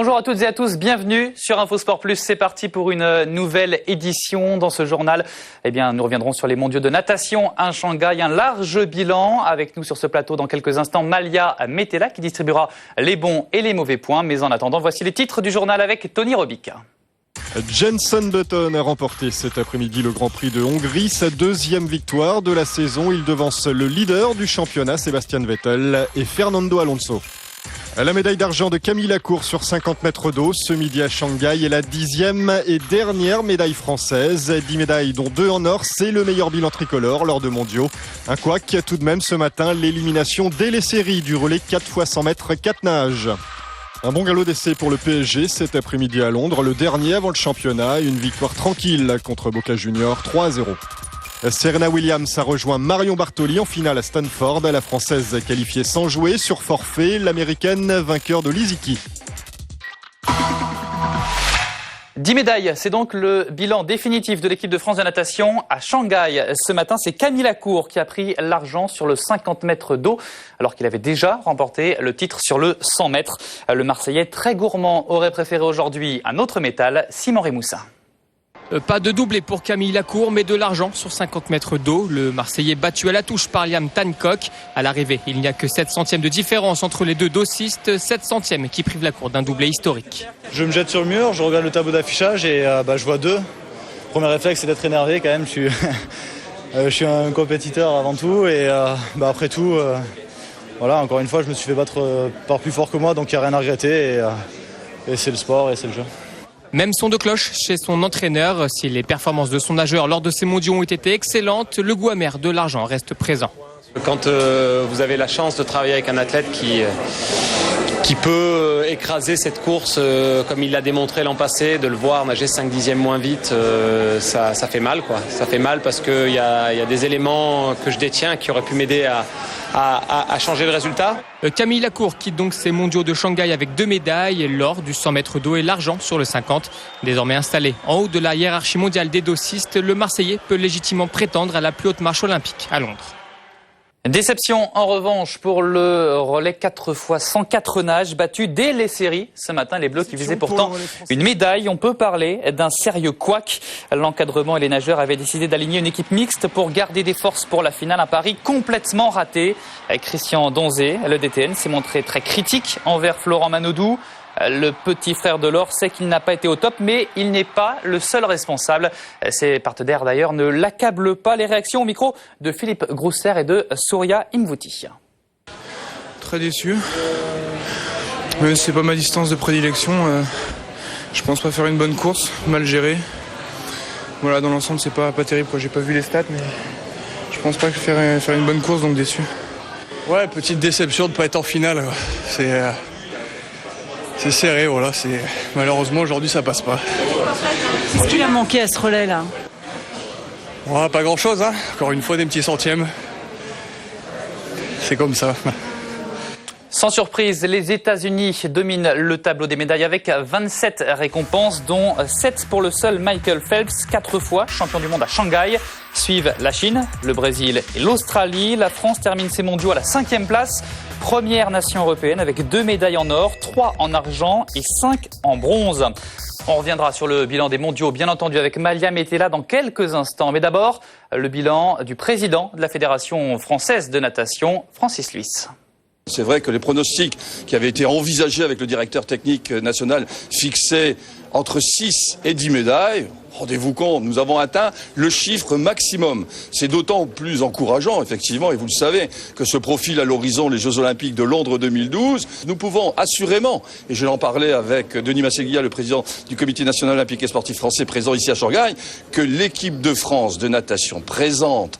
Bonjour à toutes et à tous, bienvenue sur InfoSport Plus. C'est parti pour une nouvelle édition. Dans ce journal, nous reviendrons sur les mondiaux de natation à Shanghai. Un large bilan avec nous sur ce plateau dans quelques instants. Malia Metella qui distribuera les bons et les mauvais points. Mais en attendant, voici les titres du journal avec Tony Robic. Jenson Button a remporté cet après-midi le Grand Prix de Hongrie, sa deuxième victoire de la saison. Il devance le leader du championnat, Sebastian Vettel, et Fernando Alonso. La médaille d'argent de Camille Lacour sur 50 mètres d'eau ce midi à Shanghai est la 10e et dernière médaille française. 10 médailles dont 2 en or, c'est le meilleur bilan tricolore lors de mondiaux. Un couac tout de même ce matin, l'élimination dès les séries du relais 4 x 100 mètres 4 nages. Un bon galop d'essai pour le PSG cet après-midi à Londres, le dernier avant le championnat. Une victoire tranquille contre Boca Juniors, 3-0. Serena Williams a rejoint Marion Bartoli en finale à Stanford. La Française qualifiée sans jouer sur forfait, l'Américaine vainqueur de l'Iziki. 10 médailles, c'est donc le bilan définitif de l'équipe de France de natation à Shanghai. Ce matin, c'est Camille Lacour qui a pris l'argent sur le 50 mètres d'eau, alors qu'il avait déjà remporté le titre sur le 100 mètres. Le Marseillais très gourmand aurait préféré aujourd'hui un autre métal, Simon Rémoussin. Pas de doublé pour Camille Lacour, mais de l'argent sur 50 mètres d'eau. Le Marseillais battu à la touche par Liam Tancock. À l'arrivée, il n'y a que 7 centièmes de différence entre les deux dossistes. 7 centièmes qui privent Lacour d'un doublé historique. Je me jette sur le mur, je regarde le tableau d'affichage et je vois 2. Premier réflexe, c'est d'être énervé quand même. Je suis un compétiteur avant tout et après tout, encore une fois, je me suis fait battre par plus fort que moi, donc il n'y a rien à regretter et c'est le sport et c'est le jeu. Même son de cloche chez son entraîneur. Si les performances de son nageur lors de ces mondiaux ont été excellentes, le goût amer de l'argent reste présent. Quand vous avez la chance de travailler avec un athlète qui peut écraser cette course comme il l'a démontré l'an passé, de le voir nager 5/10 moins vite, ça fait mal, quoi. Ça fait mal parce qu'il y a des éléments que je détiens qui auraient pu m'aider à changer le résultat. Camille Lacour quitte donc ces mondiaux de Shanghai avec 2 médailles, l'or du 100 mètres d'eau et l'argent sur le 50. Désormais installé en haut de la hiérarchie mondiale des dossistes, le Marseillais peut légitimement prétendre à la plus haute marche olympique à Londres. Déception en revanche pour le relais 4 x 104 nages battu dès les séries. Ce matin, les Bleus qui visaient pourtant une médaille. On peut parler d'un sérieux couac. L'encadrement et les nageurs avaient décidé d'aligner une équipe mixte pour garder des forces pour la finale. Un pari complètement raté. Christian Donzé, le DTN, s'est montré très critique envers Florent Manodou. Le petit frère de l'or sait qu'il n'a pas été au top, mais il n'est pas le seul responsable. Ses partenaires d'ailleurs ne l'accablent pas. Les réactions au micro de Philippe Grousser et de Souria Imvouti. Très déçu. Mais c'est pas ma distance de prédilection. Je pense pas faire une bonne course, mal gérée. Voilà, dans l'ensemble c'est pas terrible, quoi. J'ai pas vu les stats, mais je pense pas faire une bonne course, donc déçu. Ouais, petite déception de pas être en finale. C'est serré, voilà. Malheureusement, aujourd'hui, ça passe pas. Qu'est-ce qu'il a manqué à ce relais-là ? Ouais, pas grand-chose, hein. Encore une fois, des petits centièmes. C'est comme ça. Sans surprise, les États-Unis dominent le tableau des médailles avec 27 récompenses, dont 7 pour le seul Michael Phelps, 4 fois champion du monde à Shanghai. Suivent la Chine, le Brésil et l'Australie. La France termine ses mondiaux à la 5e place. Première nation européenne avec 2 médailles en or, 3 en argent et 5 en bronze. On reviendra sur le bilan des mondiaux, bien entendu, avec Malia Metella dans quelques instants. Mais d'abord, le bilan du président de la Fédération française de natation, Francis Luis. C'est vrai que les pronostics qui avaient été envisagés avec le directeur technique national fixaient entre 6 et 10 médailles. Rendez-vous compte, nous avons atteint le chiffre maximum. C'est d'autant plus encourageant, effectivement, et vous le savez, que se profilent à l'horizon les Jeux Olympiques de Londres 2012. Nous pouvons assurément, et je l'en parlais avec Denis Masséglia, le président du Comité national olympique et sportif français présent ici à Shanghai, que l'équipe de France de natation présente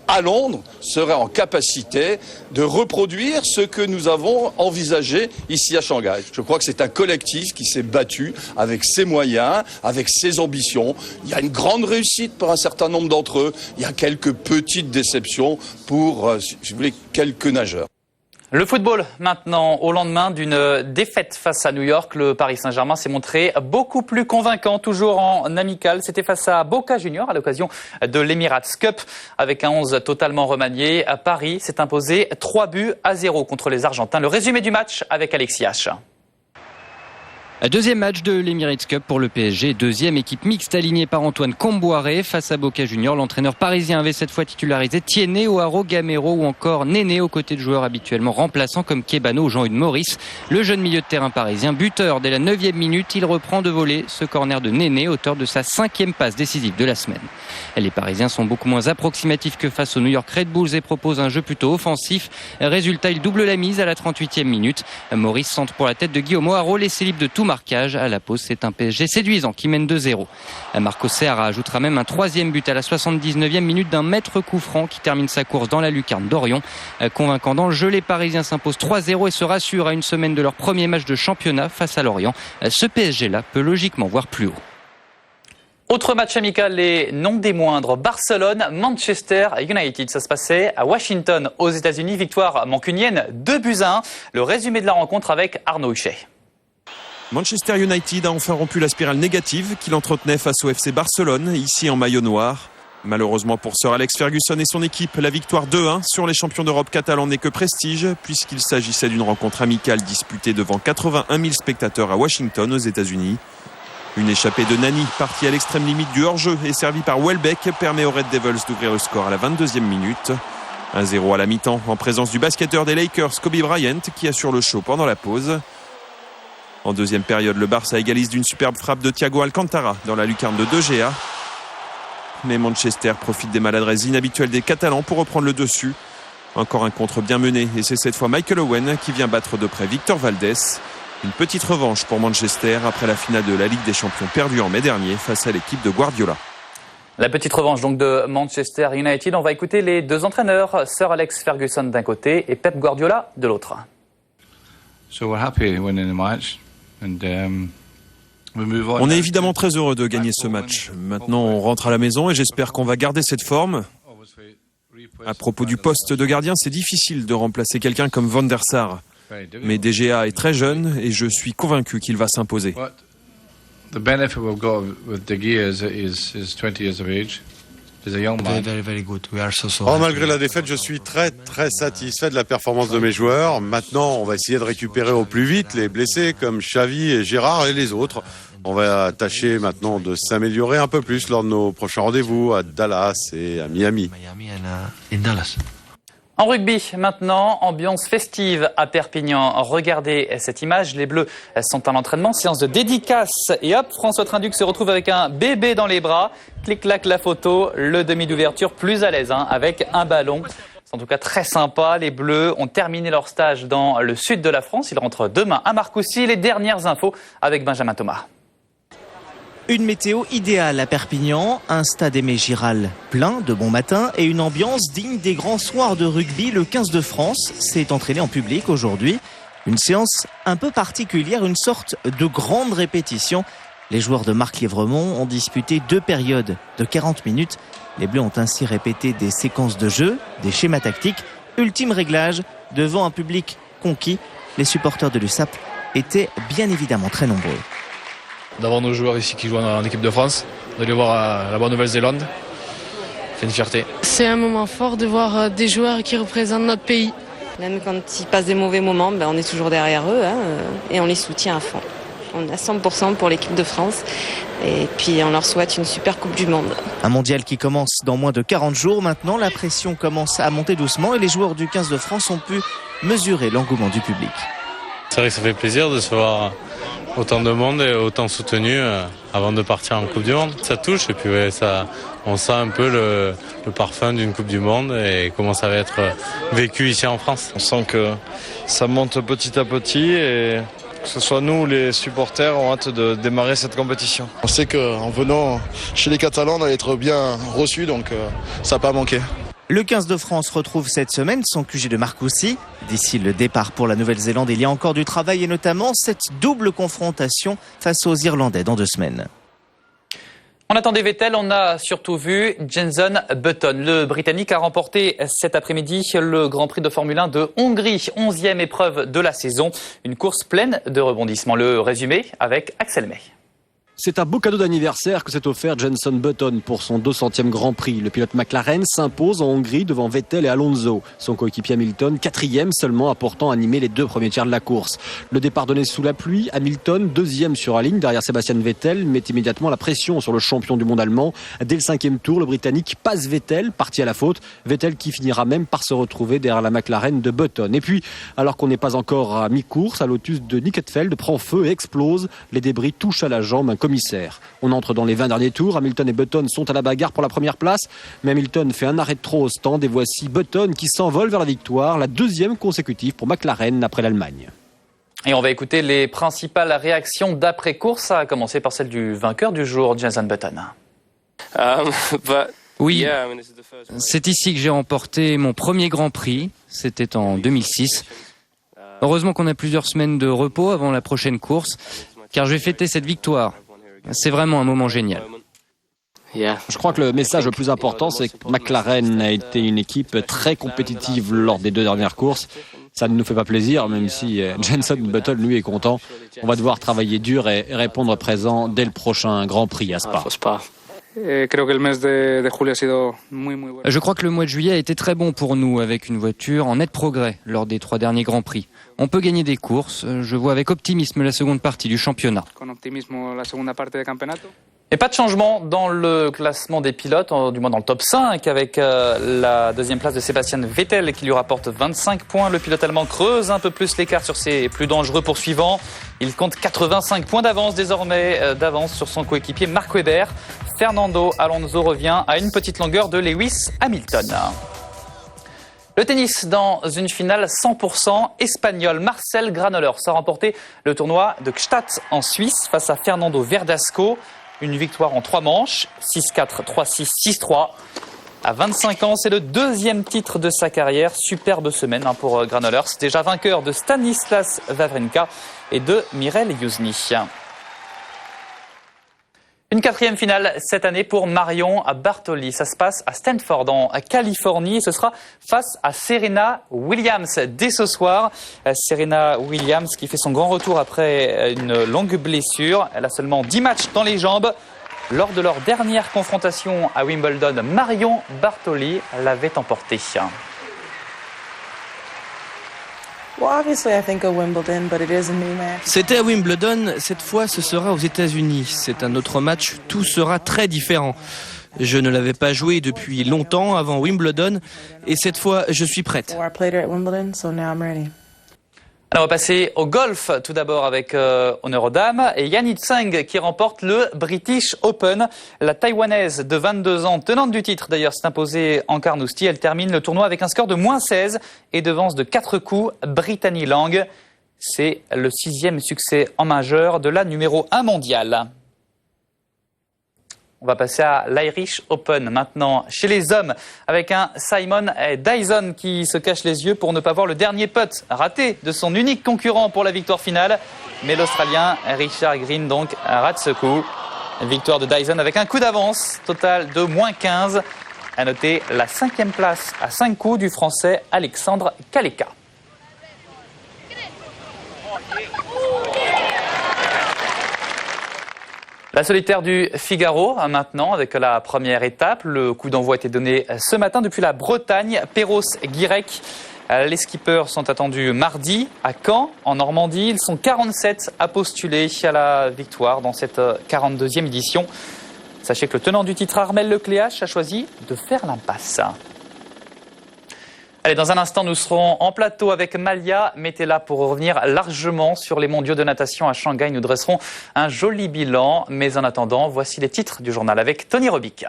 à Londres serait en capacité de reproduire ce que nous avons envisagé ici à Shanghai. Je crois que c'est un collectif qui s'est battu avec ses moyens, avec ses ambitions. Il y a une grande réussite pour un certain nombre d'entre eux. Il y a quelques petites déceptions pour, si vous voulez, quelques nageurs. Le football maintenant, au lendemain d'une défaite face à New York, le Paris Saint-Germain s'est montré beaucoup plus convaincant, toujours en amical. C'était face à Boca Juniors à l'occasion de l'Emirates Cup. Avec un 11 totalement remanié, Paris s'est imposé 3-0 contre les Argentins. Le résumé du match avec Alexis H. Deuxième match de l'Emirates Cup pour le PSG. Deuxième équipe mixte alignée par Antoine Comboiré face à Boca Juniors. L'entraîneur parisien avait cette fois titularisé Tiéné, O'Haro, Gamero ou encore Néné aux côtés de joueurs habituellement remplaçants comme Kebano ou Jean-Hugues Maurice. Le jeune milieu de terrain parisien, buteur dès la 9e minute, il reprend de voler ce corner de Néné, auteur de sa 5e passe décisive de la semaine. Les Parisiens sont beaucoup moins approximatifs que face aux New York Red Bulls et proposent un jeu plutôt offensif. Résultat, il double la mise à la 38e minute. Maurice centre pour la tête de Guillaume O'Haro, laissé libre de tout marquage. À la pause, c'est un PSG séduisant qui mène 2-0. Marco Serra ajoutera même un 3e but à la 79e minute d'un maître coup franc qui termine sa course dans la lucarne d'Orion. Convaincant dans le jeu, les Parisiens s'imposent 3-0 et se rassurent à une semaine de leur premier match de championnat face à Lorient. Ce PSG-là peut logiquement voir plus haut. Autre match amical et non des moindres, Barcelone-Manchester United. Ça se passait à Washington, aux États-Unis. Victoire mancunienne, 2-1. Le résumé de la rencontre avec Arnaud Huchet. Manchester United a enfin rompu la spirale négative qu'il entretenait face au FC Barcelone, ici en maillot noir. Malheureusement pour Sir Alex Ferguson et son équipe, la victoire 2-1 sur les champions d'Europe catalans n'est que prestige, puisqu'il s'agissait d'une rencontre amicale disputée devant 81 000 spectateurs à Washington, aux États-Unis. Une échappée de Nani, partie à l'extrême limite du hors-jeu et servie par Welbeck, permet aux Red Devils d'ouvrir le score à la 22e minute. 1-0 à la mi-temps, en présence du basketteur des Lakers, Kobe Bryant, qui assure le show pendant la pause. En deuxième période, le Barça égalise d'une superbe frappe de Thiago Alcantara dans la lucarne de 2GA. Mais Manchester profite des maladresses inhabituelles des Catalans pour reprendre le dessus. Encore un contre bien mené et c'est cette fois Michael Owen qui vient battre de près Victor Valdés. Une petite revanche pour Manchester après la finale de la Ligue des Champions perdue en mai dernier face à l'équipe de Guardiola. La petite revanche donc de Manchester United. On va écouter les deux entraîneurs, Sir Alex Ferguson d'un côté et Pep Guardiola de l'autre. On est évidemment très heureux de gagner ce match. Maintenant, on rentre à la maison et j'espère qu'on va garder cette forme. À propos du poste de gardien, c'est difficile de remplacer quelqu'un comme Van der Sar. Mais DGA est très jeune et je suis convaincu qu'il va s'imposer. Malgré la défaite, je suis très satisfait de la performance de mes joueurs. Maintenant, on va essayer de récupérer au plus vite les blessés comme Xavi et Gérard et les autres. On va tâcher maintenant de s'améliorer un peu plus lors de nos prochains rendez-vous à Dallas et à Miami. En rugby, maintenant, ambiance festive à Perpignan. Regardez cette image, les Bleus sont à l'entraînement, séance de dédicace. Et hop, François Trinduc se retrouve avec un bébé dans les bras. Clic-clac la photo, le demi d'ouverture plus à l'aise avec un ballon. C'est en tout cas très sympa. Les Bleus ont terminé leur stage dans le sud de la France. Ils rentrent demain à Marcoussis. Les dernières infos avec Benjamin Thomas. Une météo idéale à Perpignan, un stade Aimé Giral plein de bon matin et une ambiance digne des grands soirs de rugby. Le 15 de France s'est entraîné en public aujourd'hui. Une séance un peu particulière, une sorte de grande répétition. Les joueurs de Marc Lièvremont ont disputé 2 périodes de 40 minutes. Les Bleus ont ainsi répété des séquences de jeu, des schémas tactiques. Ultime réglage devant un public conquis. Les supporters de l'USAP étaient bien évidemment très nombreux. D'avoir nos joueurs ici qui jouent en équipe de France, de les voir là-bas en Nouvelle-Zélande, c'est une fierté. C'est un moment fort de voir des joueurs qui représentent notre pays. Même quand ils passent des mauvais moments, on est toujours derrière eux et on les soutient à fond. On est à 100% pour l'équipe de France et puis on leur souhaite une super Coupe du Monde. Un mondial qui commence dans moins de 40 jours. Maintenant, la pression commence à monter doucement et les joueurs du 15 de France ont pu mesurer l'engouement du public. C'est vrai que ça fait plaisir de se voir autant de monde et autant soutenu avant de partir en Coupe du Monde. Ça touche et puis on sent un peu le parfum d'une Coupe du Monde et comment ça va être vécu ici en France. On sent que ça monte petit à petit et que ce soit nous ou les supporters ont hâte de démarrer cette compétition. On sait qu'en venant chez les Catalans, on allait être bien reçus, donc ça n'a pas manqué. Le 15 de France retrouve cette semaine son QG de Marcoussis. D'ici le départ pour la Nouvelle-Zélande, il y a encore du travail et notamment cette double confrontation face aux Irlandais dans 2 semaines. On attendait Vettel, on a surtout vu Jenson Button. Le Britannique a remporté cet après-midi le Grand Prix de Formule 1 de Hongrie, 11e épreuve de la saison. Une course pleine de rebondissements. Le résumé avec Axel May. C'est un beau cadeau d'anniversaire que s'est offert Jenson Button pour son 200e Grand Prix. Le pilote McLaren s'impose en Hongrie devant Vettel et Alonso. Son coéquipier Hamilton, 4e seulement, a pourtant animé les 2 premiers tiers de la course. Le départ donné sous la pluie, Hamilton, 2e sur la ligne derrière Sebastian Vettel, met immédiatement la pression sur le champion du monde allemand. Dès le 5e tour, le Britannique passe Vettel, parti à la faute. Vettel qui finira même par se retrouver derrière la McLaren de Button. Et puis, alors qu'on n'est pas encore à mi-course, la Lotus de Nick Heidfeld prend feu et explose. Les débris touchent à la jambe un commissaire. On entre dans les 20 derniers tours. Hamilton et Button sont à la bagarre pour la première place. Mais Hamilton fait un arrêt de trop au stand et voici Button qui s'envole vers la victoire, la 2e consécutive pour McLaren après l'Allemagne. Et on va écouter les principales réactions d'après-course, à commencer par celle du vainqueur du jour, Jenson Button. Oui, c'est ici que j'ai remporté mon premier Grand Prix, c'était en 2006. Heureusement qu'on a plusieurs semaines de repos avant la prochaine course, car je vais fêter cette victoire. C'est vraiment un moment génial. Je crois que le message le plus important, c'est que McLaren a été une équipe très compétitive lors des 2 dernières courses. Ça ne nous fait pas plaisir, même si Jenson Button, lui, est content. On va devoir travailler dur et répondre présent dès le prochain Grand Prix à Spa. Je crois que le mois de juillet a été très bon pour nous, avec une voiture en net progrès lors des 3 derniers Grands Prix. On peut gagner des courses. Je vois avec optimisme la seconde partie du championnat. Et pas de changement dans le classement des pilotes, du moins dans le top 5, avec la 2e place de Sebastian Vettel qui lui rapporte 25 points. Le pilote allemand creuse un peu plus l'écart sur ses plus dangereux poursuivants. Il compte 85 points d'avance désormais sur son coéquipier Mark Webber. Fernando Alonso revient à une petite longueur de Lewis Hamilton. Le tennis dans une finale 100% espagnole. Marcel Granollers a remporté le tournoi de Gstaad en Suisse face à Fernando Verdasco. Une victoire en 3 manches, 6-4, 3-6, 6-3. À 25 ans, c'est le 2e titre de sa carrière. Superbe semaine pour Granollers, déjà vainqueur de Stanislas Wawrinka et de Mirel Jusny. Une 4e finale cette année pour Marion Bartoli. Ça se passe à Stanford, en Californie. Et ce sera face à Serena Williams dès ce soir. Serena Williams qui fait son grand retour après une longue blessure. Elle a seulement 10 matchs dans les jambes. Lors de leur dernière confrontation à Wimbledon, Marion Bartoli l'avait emporté. C'était à Wimbledon, cette fois ce sera aux États-Unis. C'est un autre match, tout sera très différent. Je ne l'avais pas joué depuis longtemps avant Wimbledon et cette fois je suis prête. Alors on va passer au golf tout d'abord avec honneur aux dames et Yanni Tseng qui remporte le British Open. La Taïwanaise de 22 ans, tenante du titre d'ailleurs, s'est imposée en Carnoustie. Elle termine le tournoi avec un score de -16 et devance de 4 coups Brittany Lang. C'est le 6e succès en majeur de la numéro 1 mondiale. On va passer à l'Irish Open maintenant chez les hommes avec un Simon Dyson qui se cache les yeux pour ne pas voir le dernier putt raté de son unique concurrent pour la victoire finale. Mais l'Australien Richard Green donc rate ce coup. Victoire de Dyson avec un coup d'avance total de -15. À noter la 5e place à 5 coups du Français Alexandre Kaleka. La solitaire du Figaro, maintenant, avec la première étape. Le coup d'envoi a été donné ce matin depuis la Bretagne. Perros-Guirec. Les skippers sont attendus mardi à Caen, en Normandie. Ils sont 47 à postuler à la victoire dans cette 42e édition. Sachez que le tenant du titre, Armel Lecléache, a choisi de faire l'impasse. Allez, dans un instant, nous serons en plateau avec Malia Mettela pour revenir largement sur les mondiaux de natation à Shanghai. Nous dresserons un joli bilan. Mais en attendant, voici les titres du journal avec Tony Robic.